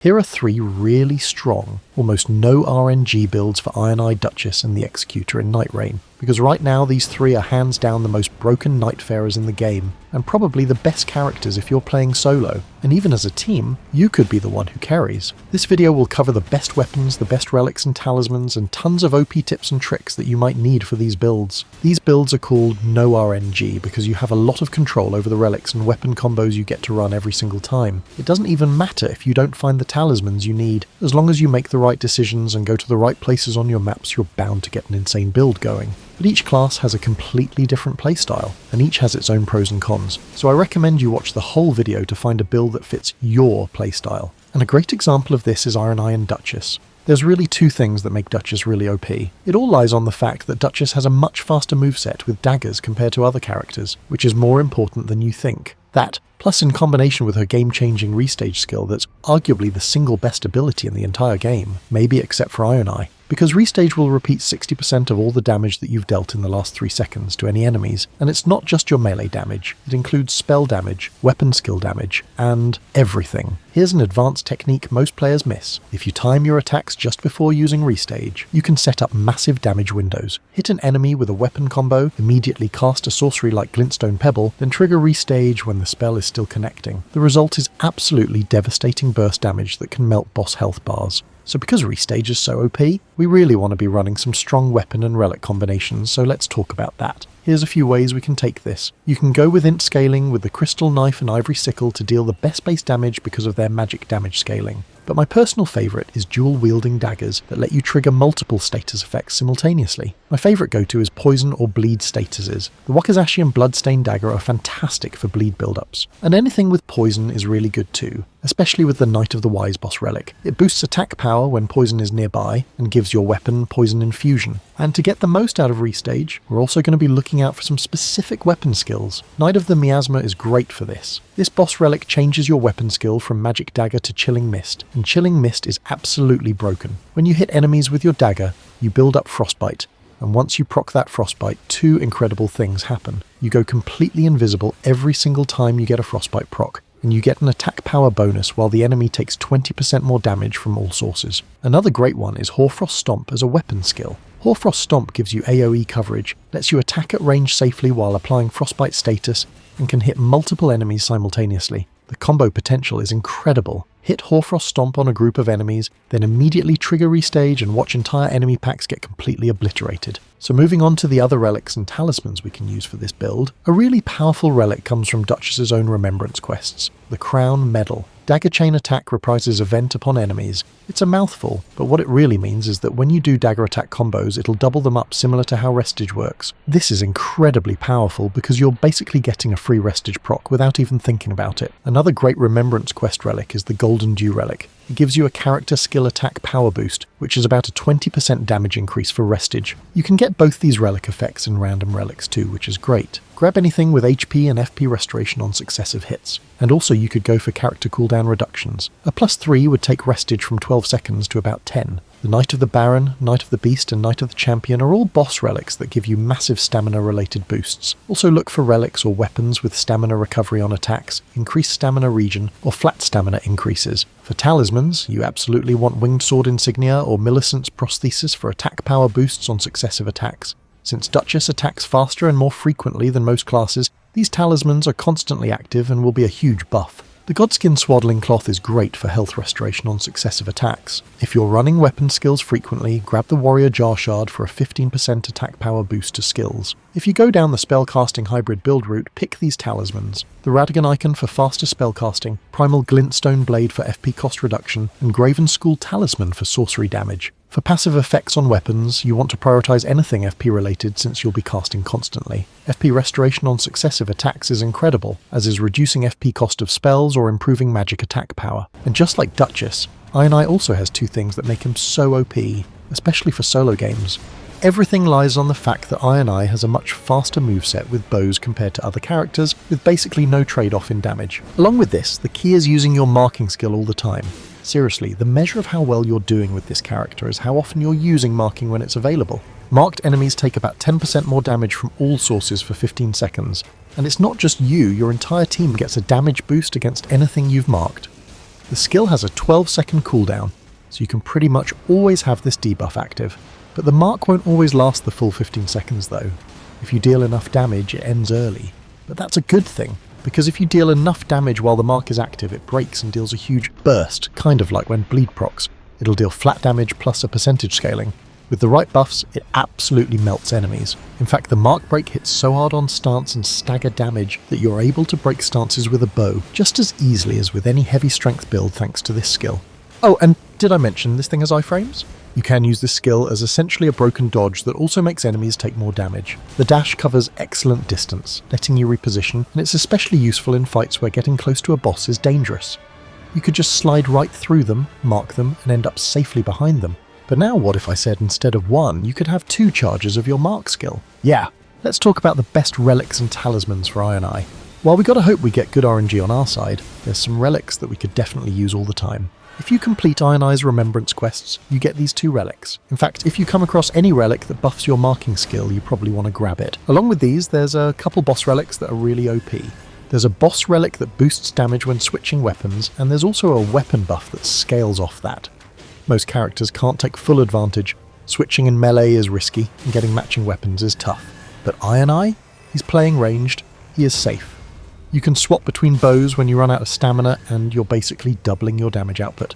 Here are 3 really strong, almost no RNG builds for OP Duchess and the Executor in Nightreign, because right now these 3 are hands down the most broken Nightfarers in the game, and probably the best characters if you're playing solo, and even as a team, you could be the one who carries. This video will cover the best weapons, the best relics and talismans, and tons of OP tips and tricks that you might need for these builds. These builds are called no RNG because you have a lot of control over the relics and weapon combos you get to run every single time. It doesn't even matter if you don't find the talismans you need. As long as you make the right decisions and go to the right places on your maps, you're bound to get an insane build going. But each class has a completely different playstyle, and each has its own pros and cons, so I recommend you watch the whole video to find a build that fits your playstyle. And a great example of this is RNG Duchess. There's really 2 things that make Duchess really OP. It all lies on the fact that Duchess has a much faster moveset with daggers compared to other characters, which is more important than you think. That, plus in combination with her game-changing restage skill that's arguably the single best ability in the entire game, maybe except for RNG, because restage will repeat 60% of all the damage that you've dealt in the last 3 seconds to any enemies, and it's not just your melee damage, it includes spell damage, weapon skill damage, and everything. Here's an advanced technique most players miss. If you time your attacks just before using restage, you can set up massive damage windows. Hit an enemy with a weapon combo, immediately cast a sorcery like Glintstone Pebble, then trigger restage when the spell is still connecting. The result is absolutely devastating burst damage that can melt boss health bars. So because restage is so OP, we really want to be running some strong weapon and relic combinations, so let's talk about that. Here's a few ways we can take this. You can go with int scaling with the crystal knife and ivory sickle to deal the best base damage because of their magic damage scaling. But my personal favourite is dual-wielding daggers that let you trigger multiple status effects simultaneously. My favourite go-to is poison or bleed statuses. The Wakizashi and Bloodstained Dagger are fantastic for bleed build-ups, and anything with poison is really good too, especially with the Knight of the Wise Boss relic. It boosts attack power when poison is nearby, and gives your weapon poison infusion. And to get the most out of restage, we're also going to be looking out for some specific weapon skills. Knight of the Miasma is great for this. This boss relic changes your weapon skill from Magic Dagger to Chilling Mist, and Chilling Mist is absolutely broken. When you hit enemies with your dagger, you build up Frostbite, and once you proc that Frostbite, 2 incredible things happen. You go completely invisible every single time you get a Frostbite proc, and you get an attack power bonus while the enemy takes 20% more damage from all sources. Another great one is Hoarfrost Stomp as a weapon skill. Hoarfrost Stomp gives you AoE coverage, lets you attack at range safely while applying Frostbite status, and can hit multiple enemies simultaneously. The combo potential is incredible. Hit Hoarfrost Stomp on a group of enemies, then immediately trigger restage and watch entire enemy packs get completely obliterated. So moving on to the other relics and talismans we can use for this build, a really powerful relic comes from Duchess's own remembrance quests, the Crown Medal. Dagger Chain Attack reprises event upon enemies. It's a mouthful, but what it really means is that when you do dagger attack combos, it'll double them up similar to how restage works. This is incredibly powerful because you're basically getting a free restage proc without even thinking about it. Another great remembrance quest relic is the Golden Dew relic. It gives you a character skill attack power boost, which is about a 20% damage increase for restage. You can get both these relic effects in random relics too, which is great. Grab anything with HP and FP restoration on successive hits. And also you could go for character cooldown reductions. A +3 would take restage from 12 seconds to about 10. The Knight of the Baron, Knight of the Beast and Knight of the Champion are all boss relics that give you massive stamina related boosts. Also look for relics or weapons with stamina recovery on attacks, increased stamina regen, or flat stamina increases. For talismans, you absolutely want Winged Sword Insignia or Millicent's Prosthesis for attack power boosts on successive attacks. Since Duchess attacks faster and more frequently than most classes, these talismans are constantly active and will be a huge buff. The Godskin Swaddling Cloth is great for health restoration on successive attacks. If you're running weapon skills frequently, grab the Warrior Jar Shard for a 15% attack power boost to skills. If you go down the spellcasting hybrid build route, pick these talismans. The Radagon Icon for faster spellcasting, Primal Glintstone Blade for FP cost reduction, and Graven School Talisman for sorcery damage. For passive effects on weapons, you want to prioritize anything FP related since you'll be casting constantly. FP restoration on successive attacks is incredible, as is reducing FP cost of spells or improving magic attack power. And just like Duchess, OP also has 2 things that make him so OP, especially for solo games. Everything lies on the fact that OP has a much faster moveset with bows compared to other characters, with basically no trade-off in damage. Along with this, the key is using your marking skill all the time. Seriously, the measure of how well you're doing with this character is how often you're using marking when it's available. Marked enemies take about 10% more damage from all sources for 15 seconds, and it's not just you, your entire team gets a damage boost against anything you've marked. The skill has a 12-second cooldown, so you can pretty much always have this debuff active. But the mark won't always last the full 15 seconds though. If you deal enough damage, it ends early. But that's a good thing, because if you deal enough damage while the mark is active, it breaks and deals a huge burst, kind of like when bleed procs. It'll deal flat damage plus a percentage scaling. With the right buffs, it absolutely melts enemies. In fact, the mark break hits so hard on stance and stagger damage that you're able to break stances with a bow just as easily as with any heavy strength build thanks to this skill. Oh, and did I mention this thing has iframes? You can use this skill as essentially a broken dodge that also makes enemies take more damage. The dash covers excellent distance, letting you reposition, and it's especially useful in fights where getting close to a boss is dangerous. You could just slide right through them, mark them, and end up safely behind them. But now what if I said instead of one, you could have 2 charges of your mark skill? Yeah, let's talk about the best relics and talismans for I&I. While we gotta hope we get good RNG on our side, there's some relics that we could definitely use all the time. If you complete I&I's remembrance quests, you get these 2 relics. In fact, if you come across any relic that buffs your marking skill, you probably want to grab it. Along with these, there's a couple boss relics that are really OP. There's a boss relic that boosts damage when switching weapons, and there's also a weapon buff that scales off that. Most characters can't take full advantage. Switching in melee is risky, and getting matching weapons is tough. But I&I? He's playing ranged, he is safe. You can swap between bows when you run out of stamina, and you're basically doubling your damage output.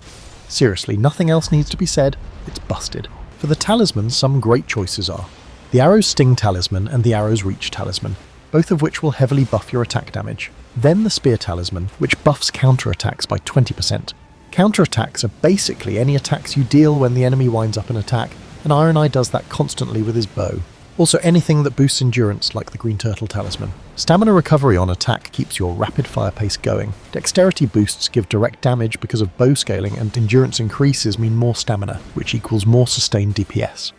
Seriously, nothing else needs to be said, it's busted. For the talismans, some great choices are the Arrow's Sting Talisman and the Arrow's Reach Talisman, both of which will heavily buff your attack damage. Then the Spear Talisman, which buffs counterattacks by 20%. Counterattacks are basically any attacks you deal when the enemy winds up an attack, and I does that constantly with his bow. Also anything that boosts endurance, like the Green Turtle Talisman. Stamina recovery on attack keeps your rapid fire pace going. Dexterity boosts give direct damage because of bow scaling, and endurance increases mean more stamina, which equals more sustained DPS.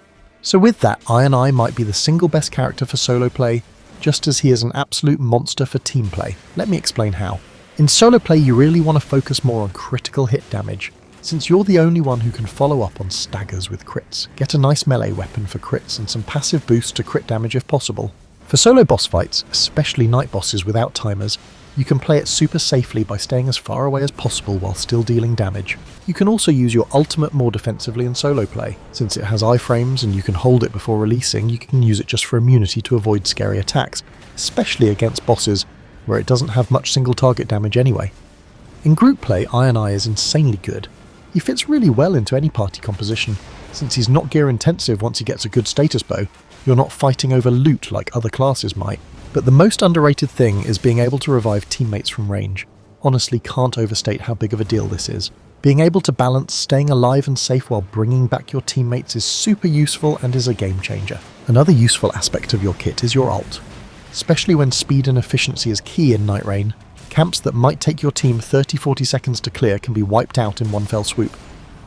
So with that, I might be the single best character for solo play, just as he is an absolute monster for team play. Let me explain how. In solo play, you really want to focus more on critical hit damage. Since you're the only one who can follow up on staggers with crits, get a nice melee weapon for crits and some passive boosts to crit damage if possible. For solo boss fights, especially night bosses without timers, you can play it super safely by staying as far away as possible while still dealing damage. You can also use your ultimate more defensively in solo play. Since it has iframes and you can hold it before releasing, you can use it just for immunity to avoid scary attacks, especially against bosses where it doesn't have much single target damage anyway. In group play, I&I is insanely good. He fits really well into any party composition. Since he's not gear intensive once he gets a good status bow, you're not fighting over loot like other classes might. But the most underrated thing is being able to revive teammates from range. Honestly, can't overstate how big of a deal this is. Being able to balance staying alive and safe while bringing back your teammates is super useful and is a game changer. Another useful aspect of your kit is your ult. Especially when speed and efficiency is key in Nightreign, camps that might take your team 30-40 seconds to clear can be wiped out in one fell swoop.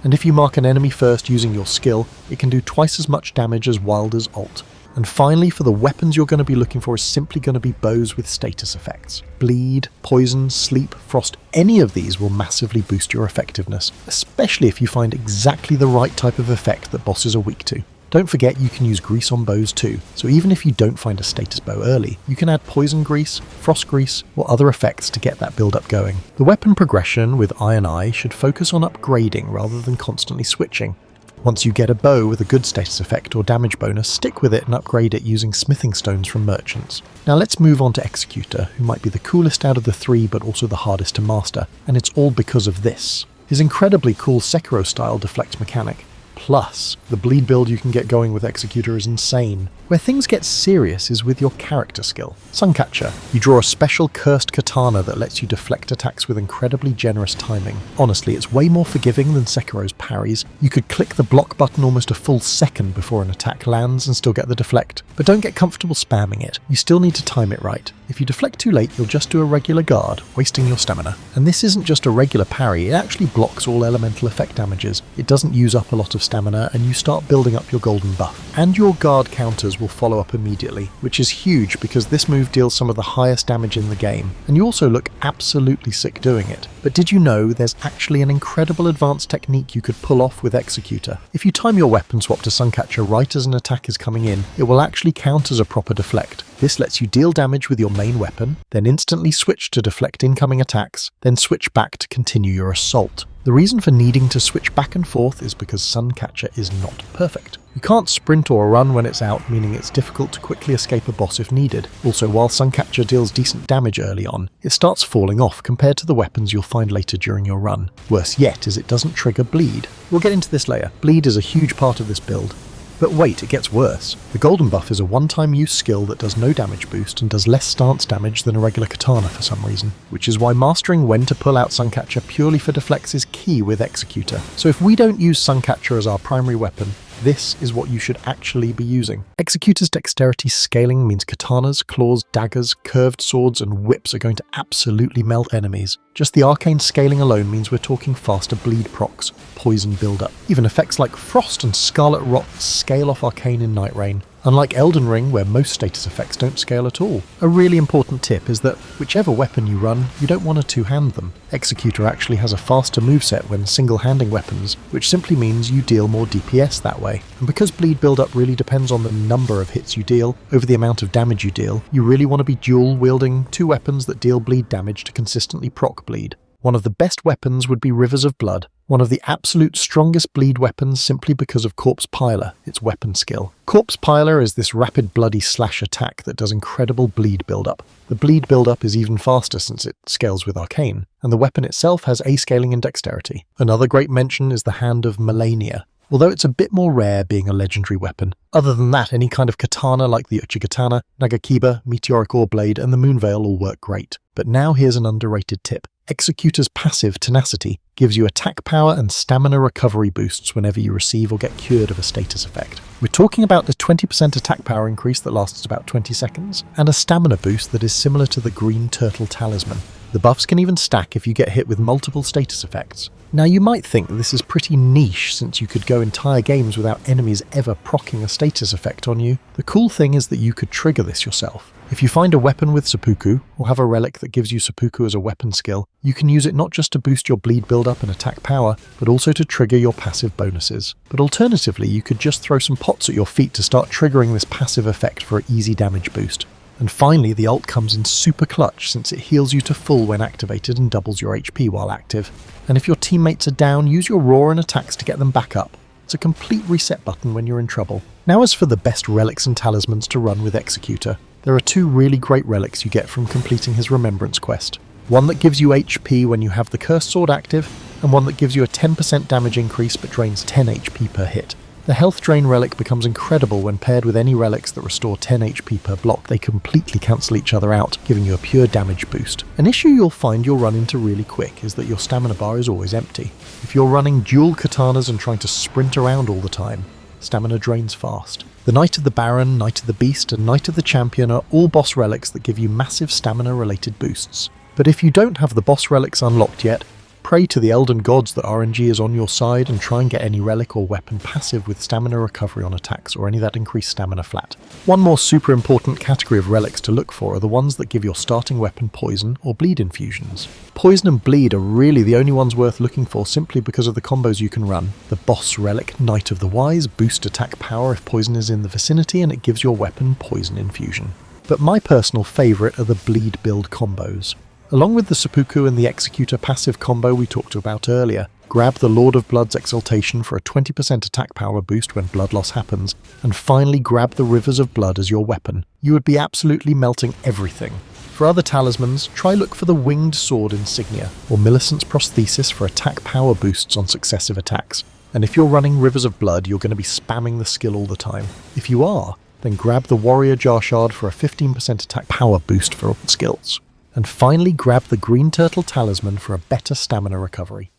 And if you mark an enemy first using your skill, it can do twice as much damage as Wilder's ult. And finally, for the weapons you're going to be looking for is simply going to be bows with status effects. Bleed, poison, sleep, frost, any of these will massively boost your effectiveness, especially if you find exactly the right type of effect that bosses are weak to. Don't forget you can use grease on bows too, so even if you don't find a status bow early, you can add poison grease, frost grease, or other effects to get that build up going. The weapon progression with I&I should focus on upgrading rather than constantly switching. Once you get a bow with a good status effect or damage bonus, stick with it and upgrade it using smithing stones from merchants. Now let's move on to Executor, who might be the coolest out of the 3 but also the hardest to master, and it's all because of this. His incredibly cool Sekiro style deflect mechanic. Plus, the bleed build you can get going with Executor is insane. Where things get serious is with your character skill. Suncatcher. You draw a special cursed katana that lets you deflect attacks with incredibly generous timing. Honestly, it's way more forgiving than Sekiro's parries. You could click the block button almost a full second before an attack lands and still get the deflect. But don't get comfortable spamming it. You still need to time it right. If you deflect too late, you'll just do a regular guard, wasting your stamina. And this isn't just a regular parry, it actually blocks all elemental effect damages. It doesn't use up a lot of stamina and you start building up your golden buff. And your guard counters will follow up immediately, which is huge because this move deals some of the highest damage in the game, and you also look absolutely sick doing it. But did you know there's actually an incredible advanced technique you could pull off with Executor? If you time your weapon swap to Suncatcher right as an attack is coming in, it will actually count as a proper deflect. This lets you deal damage with your main weapon, then instantly switch to deflect incoming attacks, then switch back to continue your assault. The reason for needing to switch back and forth is because Suncatcher is not perfect. You can't sprint or run when it's out, meaning it's difficult to quickly escape a boss if needed. Also, while Suncatcher deals decent damage early on, it starts falling off compared to the weapons you'll find later during your run. Worse yet is it doesn't trigger bleed. We'll get into this later. Bleed is a huge part of this build. But wait, it gets worse. The golden buff is a one-time use skill that does no damage boost and does less stance damage than a regular katana for some reason, which is why mastering when to pull out Suncatcher purely for deflects is key with Executor. So if we don't use Suncatcher as our primary weapon, this is what you should actually be using. Executor's dexterity scaling means katanas, claws, daggers, curved swords, and whips are going to absolutely melt enemies. Just the arcane scaling alone means we're talking faster bleed procs, poison build-up. Even effects like Frost and Scarlet Rot scale off arcane in Nightreign, unlike Elden Ring where most status effects don't scale at all. A really important tip is that whichever weapon you run, you don't want to two-hand them. Executor actually has a faster moveset when single-handing weapons, which simply means you deal more DPS that way. And because bleed build-up really depends on the number of hits you deal over the amount of damage you deal, you really want to be dual-wielding two weapons that deal bleed damage to consistently proc bleed. One of the best weapons would be Rivers of Blood, one of the absolute strongest bleed weapons simply because of Corpse Piler, its weapon skill. Corpse Piler is this rapid bloody slash attack that does incredible bleed build-up. The bleed build-up is even faster since it scales with Arcane, and the weapon itself has A-scaling in dexterity. Another great mention is the Hand of Melania, although it's a bit more rare being a legendary weapon. Other than that, any kind of katana like the Uchigatana, Nagakiba, Meteoric Ore Blade, and the Moonveil all work great. But now here's an underrated tip. Executor's passive Tenacity gives you attack power and stamina recovery boosts whenever you receive or get cured of a status effect. We're talking about a 20% attack power increase that lasts about 20 seconds, and a stamina boost that is similar to the Green Turtle Talisman. The buffs can even stack if you get hit with multiple status effects. Now you might think this is pretty niche since you could go entire games without enemies ever proccing a status effect on you. The cool thing is that you could trigger this yourself. If you find a weapon with seppuku, or have a relic that gives you seppuku as a weapon skill, you can use it not just to boost your bleed build-up and attack power, but also to trigger your passive bonuses. But alternatively, you could just throw some pots at your feet to start triggering this passive effect for an easy damage boost. And finally, the ult comes in super clutch since it heals you to full when activated and doubles your HP while active. And if your teammates are down, use your roar and attacks to get them back up. It's a complete reset button when you're in trouble. Now as for the best relics and talismans to run with Executor, there are two really great relics you get from completing his Remembrance quest. One that gives you HP when you have the Cursed Sword active, and one that gives you a 10% damage increase but drains 10 HP per hit. The Health Drain relic becomes incredible when paired with any relics that restore 10 HP per block. They completely cancel each other out, giving you a pure damage boost. An issue you'll find you'll run into really quick is that your stamina bar is always empty. If you're running dual katanas and trying to sprint around all the time, stamina drains fast. The Knight of the Baron, Knight of the Beast, and Knight of the Champion are all boss relics that give you massive stamina-related boosts. But if you don't have the boss relics unlocked yet, pray to the Elden gods that RNG is on your side and try and get any relic or weapon passive with stamina recovery on attacks or any that increase stamina flat. One more super important category of relics to look for are the ones that give your starting weapon poison or bleed infusions. Poison and bleed are really the only ones worth looking for simply because of the combos you can run. The boss relic, Knight of the Wise, boosts attack power if poison is in the vicinity and it gives your weapon poison infusion. But my personal favourite are the bleed build combos. Along with the seppuku and the Executor passive combo we talked about earlier, grab the Lord of Blood's Exaltation for a 20% attack power boost when blood loss happens, and finally grab the Rivers of Blood as your weapon. You would be absolutely melting everything. For other talismans, try look for the Winged Sword insignia, or Millicent's Prosthesis for attack power boosts on successive attacks. And if you're running Rivers of Blood, you're going to be spamming the skill all the time. If you are, then grab the Warrior Jar Shard for a 15% attack power boost for all skills. And finally grab the Green Turtle Talisman for a better stamina recovery.